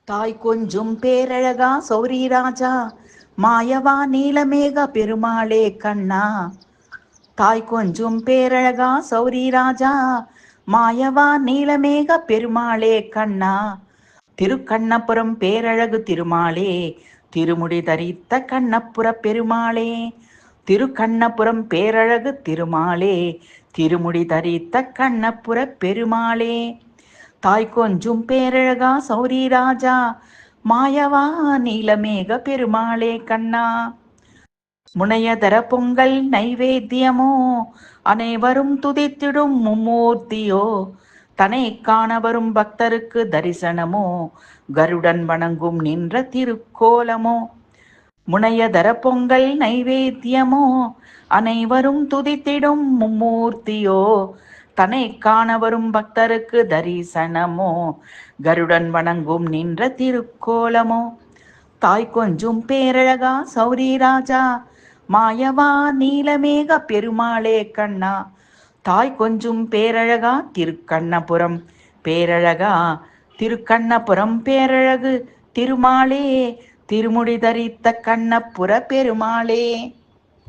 தாய் கொஞ்சும் பேரழகா சௌரி ராஜா, மாயவா நீலமேக பெருமாளே கண்ணா. தாய் கொஞ்சும் பேரழகா சௌரி ராஜா, மாயவா நீலமேக பெருமாளே கண்ணா. திருக்கண்ணபுரம் பேரழகு திருமாலே, திருமுடி தரித்த கண்ணப்புற பெருமாளே. திருக்கண்ணபுரம் பேரழகு திருமாலே, திருமுடி தரித்த கண்ணப்புற பெருமாளே. தாய் கொஞ்சும் பேரழகா சௌரி ராஜா, மாயவா நீலமேக பெருமாளே கண்ணா. முனையதர பொங்கல் நைவேத்தியமோ, அனைவரும் துதித்திடும் மும்மூர்த்தியோ. தனை காண வரும் பக்தருக்கு தரிசனமோ, கருடன் வணங்கும் நின்ற திருக்கோலமோ. முனையதர பொங்கல் நைவேத்தியமோ, அனைவரும் துதித்திடும் மும்மூர்த்தியோ. தனை காண வரும் பக்தருக்கு தரிசனமோ, கருடன் வணங்கும் நின்ற திருக்கோலமோ. தாய் கொஞ்சும் பேரழகா சௌரி ராஜா, மாயவா நீலமேக பெருமாளே கண்ணா. தாய் கொஞ்சும் பேரழகா திருக்கண்ணபுரம் பேரழகா, திருக்கண்ணபுரம் பேரழகு திருமாலே, திருமுடி தரித்த கண்ணப்புற பெருமாளே.